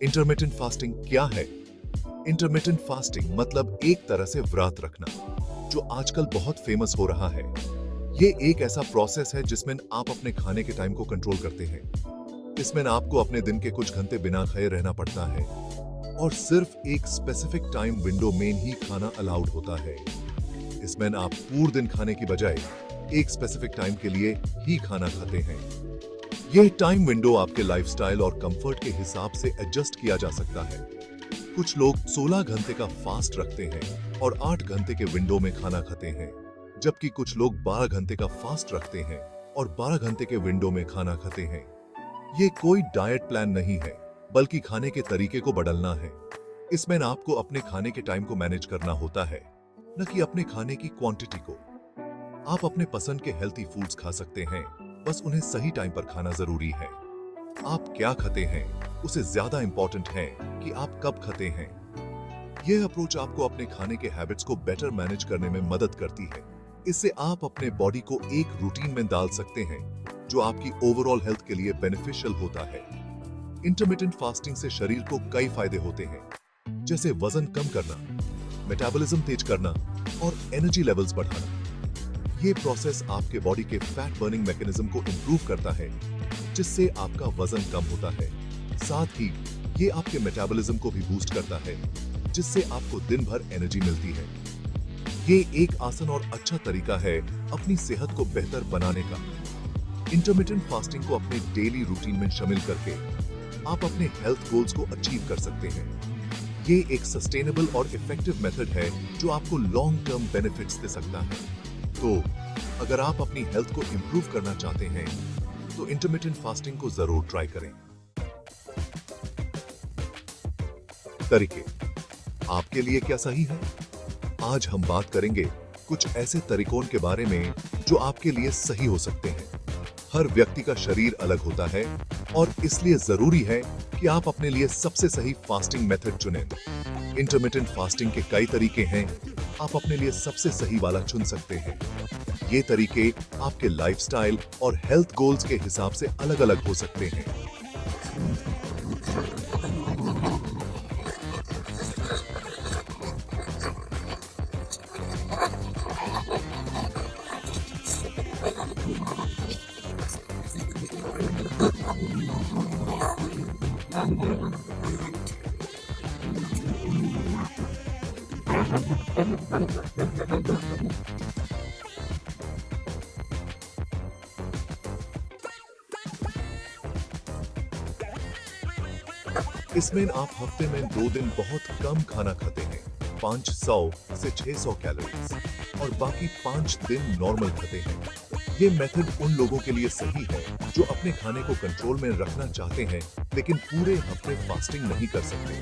Intermittent fasting क्या है? Intermittent fasting मतलब एक तरह से व्रत रखना, जो आजकल बहुत फेमस हो रहा है। ये एक ऐसा प्रोसेस है जिसमें आप अपने खाने के टाइम को कंट्रोल करते हैं। इसमें आपको अपने दिन के कुछ घंटे बिना खाए रहना पड़ता है और सिर्फ एक स्पेसिफिक टाइम विंडो में ही खाना अलाउड होता है। इसमें आप पूरे दिन खाने की बजाय एक स्पेसिफिक टाइम के लिए ही खाना खाते हैं। यह टाइम विंडो आपके लाइफस्टाइल और कंफर्ट के हिसाब से एडजस्ट किया जा सकता है। कुछ लोग 16 घंटे का फास्ट रखते हैं और 8 घंटे के विंडो में खाना खाते हैं, जबकि कुछ लोग 12 घंटे का फास्ट रखते हैं और 12 घंटे के विंडो में खाना खाते हैं। ये कोई डाइट प्लान नहीं है, बल्कि खाने के तरीके को बदलना है। इसमें आपको अपने खाने के टाइम को मैनेज करना होता है, न कि अपने खाने की क्वांटिटी को। आप अपने पसंद के हेल्थी फूड्स खा सकते हैं, बस उन्हें सही टाइम पर खाना जरूरी है। आप क्या खाते हैं उसे ज्यादा इंपॉर्टेंट है कि आप कब खाते हैं। यह अप्रोच आपको अपने खाने के हैबिट्स को बेटर मैनेज करने में मदद करती है। इससे आप अपने बॉडी को एक रूटीन में डाल सकते हैं जो आपकी ओवरऑल हेल्थ के लिए बेनिफिशियल होता है। इंटरमिटेंट फास्टिंग से शरीर को कई फायदे होते हैं, जैसे वजन कम करना, मेटाबॉलिज्म तेज करना और एनर्जी लेवल्स बढ़ाना। ये प्रोसेस आपके बॉडी के फैट बर्निंग मैकेनिज्म को इंप्रूव करता है, जिससे आपका वजन कम होता है। साथ ही ये आपके मेटाबॉलिज्म को भी बूस्ट करता है, जिससे आपको दिन भर एनर्जी मिलती है। ये एक आसान और अच्छा तरीका है अपनी सेहत को बेहतर बनाने का। इंटरमिटेंट फास्टिंग को अपने डेली रूटीन में शामिल करके आप अपने हेल्थ गोल्स को अचीव कर सकते हैं। ये एक सस्टेनेबल और इफेक्टिव मेथड है जो आपको लॉन्ग टर्म बेनिफिट्स दे सकता है। तो अगर आप अपनी हेल्थ को इंप्रूव करना चाहते हैं तो इंटरमिटेंट फास्टिंग को जरूर ट्राई करें। तरीके आपके लिए क्या सही है? आज हम बात करेंगे कुछ ऐसे तरीकों के बारे में जो आपके लिए सही हो सकते हैं। हर व्यक्ति का शरीर अलग होता है और इसलिए जरूरी है कि आप अपने लिए सबसे सही फास्टिंग मेथड चुनें। इंटरमिटेंट फास्टिंग के कई तरीके हैं, आप अपने लिए सबसे सही वाला चुन सकते हैं। ये तरीके आपके लाइफस्टाइल और हेल्थ गोल्स के हिसाब से अलग-अलग हो सकते हैं। इसमें आप हफ्ते में 2 दिन बहुत कम खाना खाते हैं, 500 से 600 कैलोरीज, और बाकी 5 दिन नॉर्मल खाते हैं। ये मेथड उन लोगों के लिए सही है जो अपने खाने को कंट्रोल में रखना चाहते हैं लेकिन पूरे हफ्ते फास्टिंग नहीं कर सकते।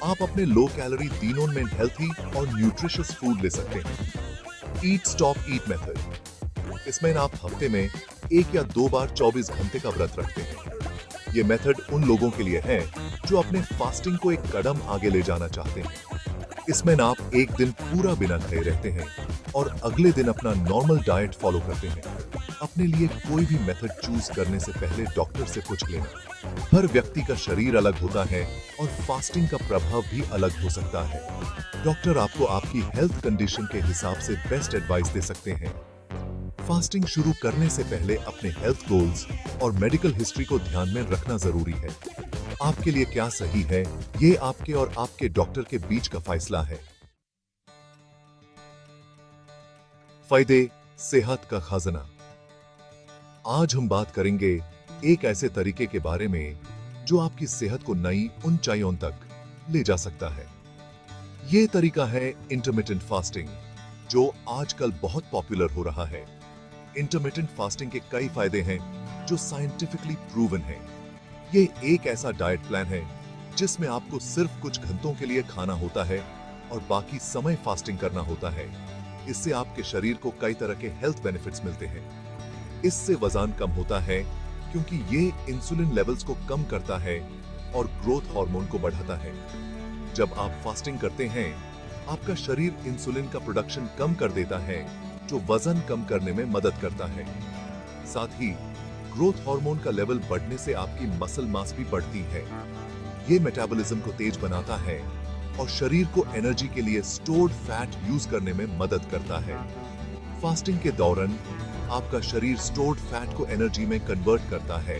आप अपने लो कैलोरी दिनों में हेल्थी और न्यूट्रिशियस फूड ले सकते हैं। ईट स्टॉप ईट मेथड, इसमें आप हफ्ते में 1 या 2 बार 24 घंटे का व्रत रखते हैं। ये मेथड उन लोगों के लिए है जो अपने फास्टिंग को एक कदम आगे ले जाना चाहते हैं। इसमें आप एक दिन पूरा बिना खाए रहते हैं और अगले दिन अपना नॉर्मल डाइट फॉलो करते हैं। अपने लिए कोई भी मेथड चूज करने से पहले डॉक्टर से पूछ लेना। हर व्यक्ति का शरीर अलग होता है और फास्टिंग का प्रभाव भी अलग हो सकता है। डॉक्टर आपको आपकी हेल्थ कंडीशन के हिसाब से बेस्ट एडवाइस दे सकते हैं। फास्टिंग शुरू करने से पहले अपने हेल्थ गोल्स और मेडिकल हिस्ट्री को ध्यान में रखना जरूरी है। आपके लिए क्या सही है, ये आपके और आपके डॉक्टर के बीच का फैसला है। फायदे, सेहत का खजाना। आज हम बात करेंगे एक ऐसे तरीके के बारे में जो आपकी सेहत को नई ऊंचाइयों तक ले जा सकता है। ये तरीका है इंटरमिटेंट फास्टिंग, जो आजकल बहुत पॉपुलर हो रहा है। इंटरमिटेंट फास्टिंग के कई फायदे हैं जो साइंटिफिकली प्रूवन हैं। ये एक ऐसा डाइट प्लान है जिसमें आपको सिर्फ कुछ घंटों के लिए खाना होता है और बाकी समय फास्टिंग करना होता है। इससे आपके शरीर को कई तरह के हेल्थ बेनिफिट्स मिलते हैं। इससे वजन कम होता है क्योंकि ये इंसुलिन लेवल्स को कम करता है और ग्रोथ हार्मोन को बढ़ाता है। जब आप फास्टिंग करते हैं, आपका शरीर इंसुलिन का प्रोडक्शन कम कर देता है, जो वजन कम करने में मदद करता है। साथ ही ग्रोथ हार्मोन का लेवल बढ़ने से आपकी मसल मास भी बढ़ती है। ये मेटाबॉलिज्म को तेज बनाता है और शरीर को एनर्जी के लिए स्टोर्ड फैट यूज करने में मदद करता है। फास्टिंग के दौरान आपका शरीर स्टोर्ड फैट को एनर्जी में कन्वर्ट करता है,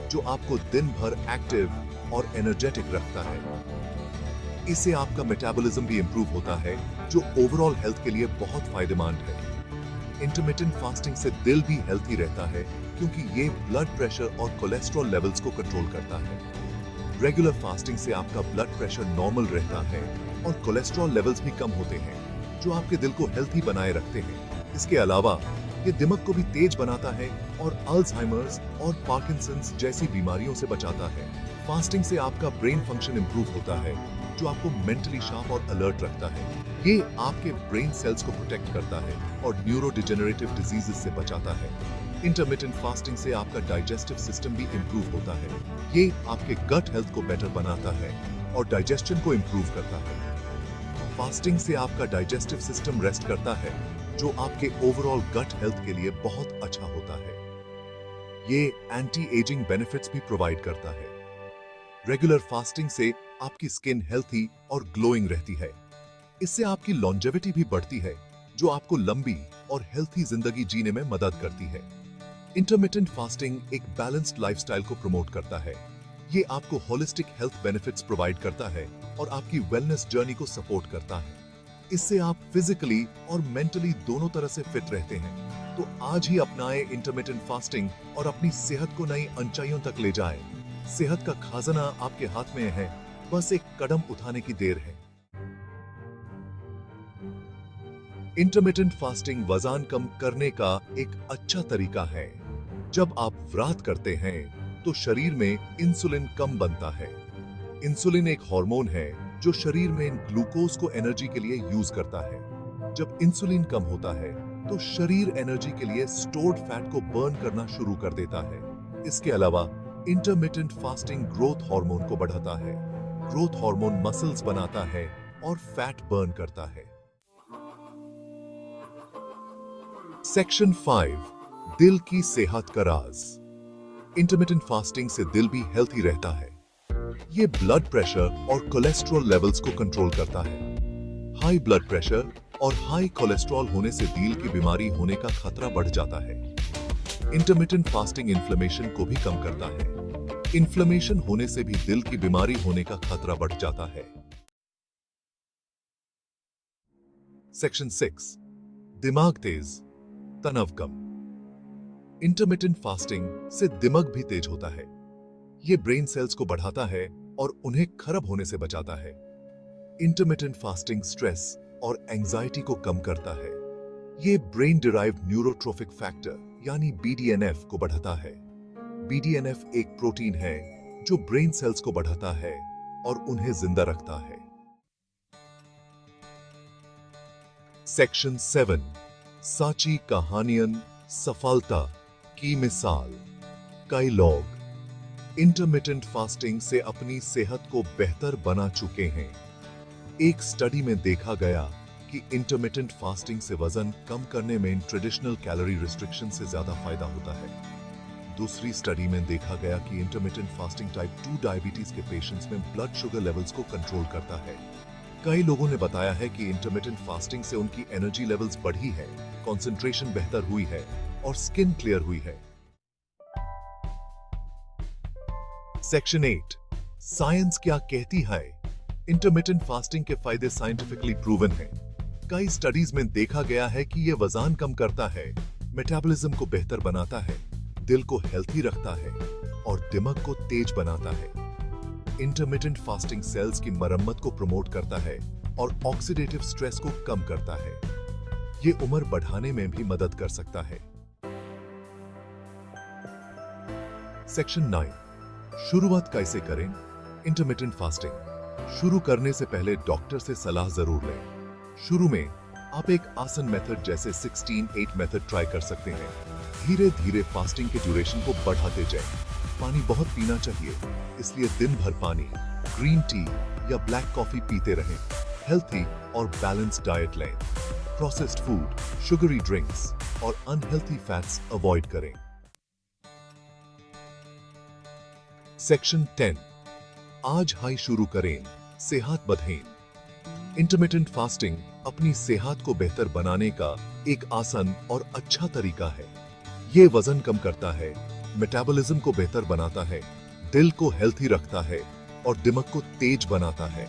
जो आपको दिन भर एक्टिव और एनर्जेटिक रखता है। इससे आपका मेटाबॉलिज्म भी इंप्रूव होता है, जो ओवरऑल हेल्थ के लिए बहुत फायदेमंद है। इंटरमिटेंट फास्टिंग से दिल भी हेल्थी रहता है, क्योंकि ये ब्लड प्रेशर और कोलेस्ट्रॉल लेवल्स को कंट्रोल करता है। रेगुलर फास्टिंग से आपका ब्लड प्रेशर नॉर्मल रहता है और कोलेस्ट्रॉल लेवल्स भी कम होते हैं, जो आपके दिल को हेल्थी बनाए रखते हैं। इसके अलावा ये दिमाग को भी तेज बनाता है और अल्जाइमर्स और पार्किंसंस जैसी बीमारियों से बचाता है। फास्टिंग से आपका ब्रेन फंक्शन इंप्रूव होता है, जो आपको मेंटली शार्प और अलर्ट रखता है। ये आपके ब्रेन सेल्स को प्रोटेक्ट करता है और न्यूरो डिजेनरेटिव डिजीजेस से बचाता है। इंटरमिटेंट फास्टिंग से आपका डाइजेस्टिव सिस्टम भी इंप्रूव होता है। ये आपके गट हेल्थ को बेटर बनाता है और डाइजेशन को इंप्रूव करता है। फास्टिंग से आपका डाइजेस्टिव सिस्टम रेस्ट करता है, जो आपके ओवरऑल गट हेल्थ के लिए बहुत अच्छा होता है। ये एंटी एजिंग बेनिफिट्स भी प्रोवाइड करता है। रेगुलर फास्टिंग से आपकी स्किन हेल्थी और ग्लोइंग रहती है। इससे आपकी लॉन्जेविटी भी बढ़ती है, जो आपको लंबी और हेल्थी जिंदगी जीने में मदद करती है। इंटरमिटेंट फास्टिंग एक बैलेंस्ड लाइफस्टाइल को प्रमोट करता है। ये आपको होलिस्टिक हेल्थ बेनिफिट्स प्रोवाइड करता है और आपकी वेलनेस जर्नी को सपोर्ट करता है। इससे आप फिजिकली और मेंटली दोनों तरह से फिट रहते हैं। तो आज ही अपनाएं इंटरमिटेंट फास्टिंग और अपनी सेहत को नई ऊंचाइयों तक ले जाएं। सेहत का खजाना आपके हाथ में है, बस एक कदम उठाने की देर है। इंटरमिटेंट फास्टिंग वजन कम करने का एक अच्छा तरीका है। जब आप व्रत करते हैं तो शरीर में इंसुलिन कम बनता है। इंसुलिन एक हार्मोन है जो शरीर में ग्लूकोज को एनर्जी के लिए यूज करता है। जब इंसुलिन कम होता है तो शरीर एनर्जी के लिए स्टोर्ड फैट को बर्न करना शुरू कर देता है। इसके अलावा इंटरमिटेंट फास्टिंग ग्रोथ हार्मोन को बढ़ाता है। ग्रोथ हार्मोन मसल्स बनाता है और फैट बर्न करता है। सेक्शन 5, दिल की सेहत का राज। इंटरमिटेंट फास्टिंग से दिल भी हेल्थी रहता है। ये ब्लड प्रेशर और कोलेस्ट्रॉल लेवल्स को कंट्रोल करता है। हाई ब्लड प्रेशर और हाई कोलेस्ट्रॉल होने से दिल की बीमारी होने का खतरा बढ़ जाता है। इंटरमिटेंट फास्टिंग इन्फ्लेमेशन को भी कम करता है। इन्फ्लेमेशन होने से भी दिल की बीमारी होने का खतरा बढ़ जाता है। सेक्शन 6, दिमाग तेज, तनाव कम। इंटरमिटेंट फास्टिंग से दिमाग भी तेज होता है। ये ब्रेन सेल्स को बढ़ाता है और उन्हें खराब होने से बचाता है। इंटरमिटेंट फास्टिंग स्ट्रेस और एंजाइटी को कम करता है। ये ब्रेन डिराइव्ड न्यूरोट्रोफिक फैक्टर यानी BDNF को बढ़ाता है। BDNF एक प्रोटीन है जो ब्रेन सेल्स को बढ़ाता है और उन्हें जिंदा रखता है। सेक्शन 7, साची कहानियन सफलता की मिसाल। कई लोग इंटरमिटेंट फास्टिंग से अपनी सेहत को बेहतर बना चुके हैं। एक स्टडी में देखा गया कि इंटरमिटेंट फास्टिंग से वजन कम करने में ट्रेडिशनल कैलोरी रिस्ट्रिक्शन से ज्यादा फायदा होता है। दूसरी स्टडी में देखा गया कि इंटरमिटेंट फास्टिंग टाइप 2 डायबिटीज के पेशेंट्स में ब्लड शुगर लेवल्स को कंट्रोल करता है। कई लोगों ने बताया है कि इंटरमिटेंट फास्टिंग से उनकी एनर्जी लेवल्स बढ़ी है, कंसंट्रेशन बेहतर हुई है और स्किन क्लियर हुई है। सेक्शन 8, साइंस क्या कहती है। इंटरमिटेंट फास्टिंग के फायदे साइंटिफिकली प्रूवन हैं। कई स्टडीज में देखा गया है कि यह वजन कम करता है, मेटाबॉलिज्म को बेहतर बनाता है, दिल को हेल्थी रखता है और दिमाग को तेज बनाता है। इंटरमिटेंट फास्टिंग सेल्स की मरम्मत को प्रमोट करता है और ऑक्सीडेटिव स्ट्रेस को कम करता है। यह उम्र बढ़ाने में भी मदद कर सकता है। सेक्शन 9, शुरुआत कैसे करें। इंटरमिटेंट फास्टिंग शुरू करने से पहले डॉक्टर से सलाह जरूर लें। शुरू में आप एक आसान मेथड जैसे 16-8 मेथड ट्राई कर सकते हैं। धीरे धीरे फास्टिंग के ड्यूरेशन को बढ़ाते जाएं। पानी बहुत पीना चाहिए, इसलिए दिन भर पानी, ग्रीन टी या ब्लैक कॉफी पीते रहें। हेल्थी और बैलेंस्ड डाइट लें। प्रोसेस्ड फूड, शुगरी ड्रिंक्स और अनहेल्थी फैट्स अवॉइड करें। सेक्शन 10, आज हाई शुरू करें, सेहत बढ़ें। इंटरमिटेंट फास्टिंग अपनी सेहत को बेहतर बनाने का एक आसान और अच्छा तरीका है। ये वजन कम करता है, मेटाबॉलिज्म को बेहतर बनाता है, दिल को हेल्थी रखता है और दिमाग को तेज बनाता है।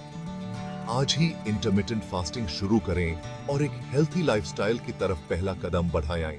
आज ही इंटरमिटेंट फास्टिंग शुरू करें और एक हेल्थी लाइफस्टाइल की तरफ पहला कदम बढ़ाएं।